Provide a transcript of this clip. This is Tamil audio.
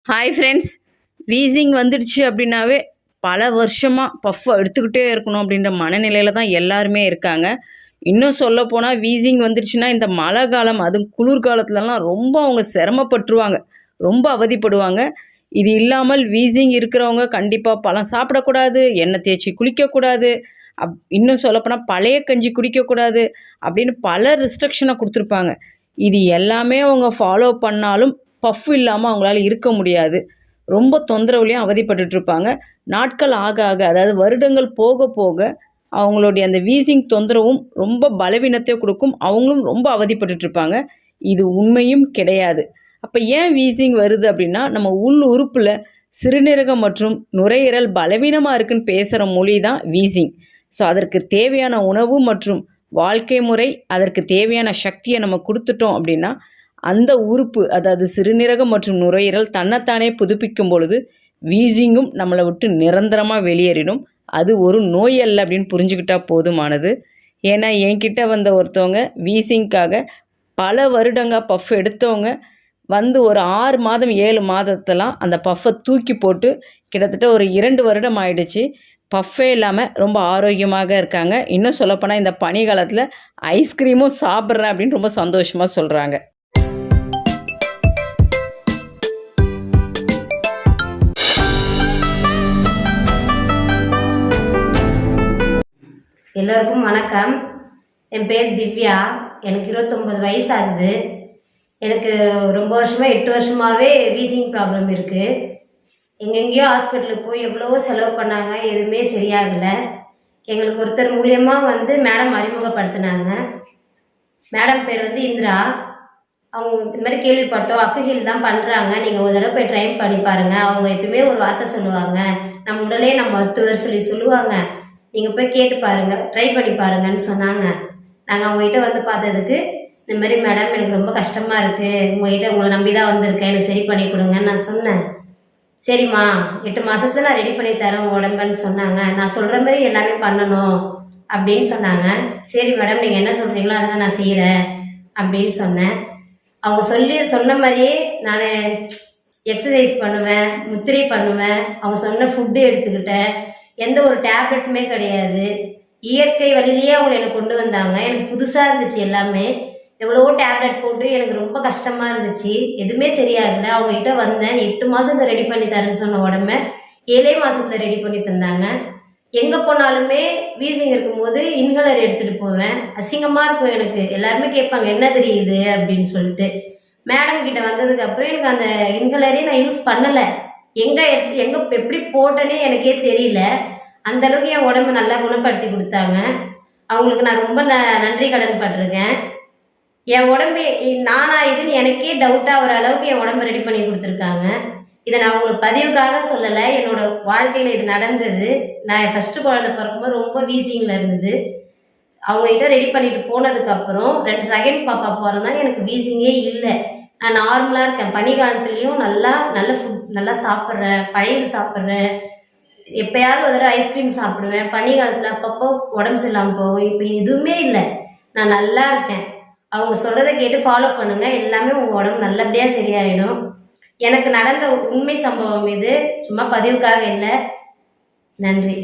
ஹாய் ஃப்ரெண்ட்ஸ், வீசிங் வந்துடுச்சு அப்படின்னாவே பல வருஷமாக பஃப் எடுத்துக்கிட்டே இருக்கணும் அப்படின்ற மனநிலையில் தான் எல்லாருமே இருக்காங்க. இன்னும் சொல்லப்போனால் வீசிங் வந்துடுச்சுன்னா இந்த மழை காலம் அதுவும் குளிர்காலத்துலலாம் ரொம்ப அவங்க சிரமப்பட்டுருவாங்க, ரொம்ப அவதிப்படுவாங்க. இது இல்லாமல் வீசிங் இருக்கிறவங்க கண்டிப்பாக பழம் சாப்பிடக்கூடாது, எண்ணெய் தேய்ச்சி குளிக்கக்கூடாது, இன்னும் சொல்லப்போனால் பழைய கஞ்சி குடிக்கக்கூடாது அப்படின்னு பல ரெஸ்ட்ரிக்ஷனை கொடுத்துருப்பாங்க. இது எல்லாமே அவங்க ஃபாலோ பண்ணாலும் பஃப் இல்லாமல் அவங்களால இருக்க முடியாது. ரொம்ப தொந்தரவுலையும் அவதிப்பட்டுட்ருப்பாங்க. நாட்கள் ஆக ஆக அதாவது வருடங்கள் போக போக அவங்களுடைய அந்த வீசிங் தொந்தரவும் ரொம்ப பலவீனத்தை கொடுக்கும். அவங்களும் ரொம்ப அவதிப்பட்டுட்ருப்பாங்க. இது உண்மையும் கிடையாது. அப்போ ஏன் வீசிங் வருது அப்படின்னா, நம்ம உள் உறுப்பில் சிறுநீரகம் மற்றும் நுரையீரல் பலவீனமாக இருக்குன்னு பேசுகிற மொழி தான் வீசிங். ஸோ அதற்கு தேவையான உணவு மற்றும் வாழ்க்கை முறை, அதற்கு தேவையான சக்தியை நம்ம கொடுத்துட்டோம் அப்படின்னா அந்த உறுப்பு அதாவது சிறுநீரகம் மற்றும் நுரையீரல் தன்னைத்தானே புதுப்பிக்கும் பொழுது வீசிங்கும் நம்மளை விட்டு நிரந்தரமாக வெளியேறிடும். அது ஒரு நோய் அல்ல அப்படின்னு புரிஞ்சுக்கிட்டால் போதுமானது. ஏன்னா என்கிட்ட வந்த ஒருத்தவங்க வீசிங்க்காக பல வருடங்க பஃப் எடுத்தவங்க வந்து ஒரு 6 மாதம் 7 மாதத்தெல்லாம் அந்த பஃப்பை தூக்கி போட்டு கிட்டத்தட்ட ஒரு 2 வருடம் ஆயிடுச்சு. பஃப்பே இல்லாமல் ரொம்ப ஆரோக்கியமாக இருக்காங்க. இன்னும் சொல்லப்போனால் இந்த பனி காலத்தில் ஐஸ்கிரீமும் சாப்பிட்றேன் அப்படின்னு ரொம்ப சந்தோஷமாக சொல்கிறாங்க. எல்லோருக்கும் வணக்கம். என் பேர் திவ்யா. எனக்கு 29 வயசு ஆகுது. எனக்கு ரொம்ப வருஷமாக 8 வருஷமாகவே வீசிங் ப்ராப்ளம் இருக்குது. எங்கெங்கேயோ ஹாஸ்பிட்டலுக்கு போய் எவ்வளவோ செலவு பண்ணாங்க, எதுவுமே சரியாகலை. எங்களுக்கு ஒருத்தர் மூலியமாக வந்து மேடம் அறிமுகப்படுத்தினாங்க. மேடம் பேர் வந்து இந்திரா. அவங்க இந்த மாதிரி கேள்விப்பட்டோம், அக்குஹில் தான் பண்ணுறாங்க, நீங்கள் ஒரு தடவை போய் ட்ரை பண்ணி பாருங்கள். அவங்க எப்பயுமே ஒரு வார்த்தை சொல்லுவாங்க, நம்ம உடலே நம்ம மருத்துவர் சொல்லி சொல்லுவாங்க, நீங்கள் போய் கேட்டு பாருங்கள், ட்ரை பண்ணி பாருங்கன்னு சொன்னாங்க. நாங்கள் அவங்ககிட்ட வந்து பார்த்ததுக்கு, இந்த மாதிரி மேடம் எனக்கு ரொம்ப கஷ்டமாக இருக்குது, உங்களை நம்பி தான் வந்திருக்கேன், எனக்கு சரி பண்ணி கொடுங்கன்னு நான் சொன்னேன். சரிம்மா 8 மாதத்துல நான் ரெடி பண்ணி தரேன் உங்கள் உடம்புன்னு சொன்னாங்க. நான் சொல்கிற மாதிரி எல்லாமே பண்ணணும் அப்படின்னு சொன்னாங்க. சரி மேடம், நீங்கள் என்ன சொல்கிறீங்களோ அதெல்லாம் நான் செய்கிறேன் அப்படின்னு சொன்னேன். அவங்க சொன்ன மாதிரியே நான் எக்ஸசைஸ் பண்ணுவேன், முத்திரை பண்ணுவேன், அவங்க சொன்ன ஃபுட்டு எடுத்துக்கிட்டேன். எந்த ஒரு டேப்லெட்டுமே கிடையாது, இயற்கை வழியிலேயே அவங்க என்னை கொண்டு வந்தாங்க. எனக்கு புதுசாக இருந்துச்சு எல்லாமே. எவ்வளவோ டேப்லெட் போட்டு எனக்கு ரொம்ப கஷ்டமாக இருந்துச்சு, எதுவுமே சரியாகலை. அவங்ககிட்ட வந்தேன், 8 மாதத்தில் ரெடி பண்ணி தரேன்னு சொன்ன உடம்பை 7 மாதத்தில் ரெடி பண்ணி தந்தாங்க. எங்கே போனாலுமே வீசிங் இருக்கும்போது இன்ஹலர் எடுத்துகிட்டு போவேன். அசிங்கமாக இருக்கும் எனக்கு. எல்லாருமே கேட்பாங்க என்ன தெரியுது அப்படின்னு சொல்லிட்டு. மேடம் கிட்ட வந்ததுக்கப்புறம் எனக்கு அந்த இன்ஹலரே நான் யூஸ் பண்ணலை. எங்கே எப்படி போட்டேனே எனக்கே தெரியல. அந்தளவுக்கு என் உடம்பு நல்லா குணப்படுத்தி கொடுத்தாங்க. அவங்களுக்கு நான் ரொம்ப நன்றி கடன் பட்டிருக்கேன். என் உடம்பு நானா இதுன்னு எனக்கே டவுட்டாக வர அளவுக்கு என் உடம்பு ரெடி பண்ணி கொடுத்துருக்காங்க. இதை நான் உங்களுக்கு பதிவுக்காக சொல்லலை, என்னோட வாழ்க்கையில் இது நடந்தது. நான் என் ஃபஸ்ட்டு குழந்தை பிறக்கும்போது ரொம்ப வீசிங்கில் இருந்தது. அவங்ககிட்ட ரெடி பண்ணிட்டு போனதுக்கப்புறம் 2 செகண்ட் பாப்பா போகிறதா எனக்கு வீசிங்கே இல்லை. நான் நார்மலாக இருக்கேன். பனி காலத்துலேயும் நல்ல ஃபுட் நல்லா சாப்பிட்றேன், பழையது சாப்பிட்றேன். எப்போயாவது ஒரு தடவை ஐஸ்கிரீம் சாப்பிடுவேன். பனி காலத்தில் அப்பப்போ உடம்பு சரியில்லாமல் போகும். இப்போ எதுவுமே இல்லை, நான் நல்லா இருக்கேன். அவங்க சொல்கிறத கேட்டு ஃபாலோ பண்ணுங்கள், எல்லாமே உங்கள் உடம்பு நல்லபடியாக சரியாயிடும். எனக்கு நடந்த உண்மை சம்பவம் இது, சும்மா பதிவுக்காக இல்லை. நன்றி.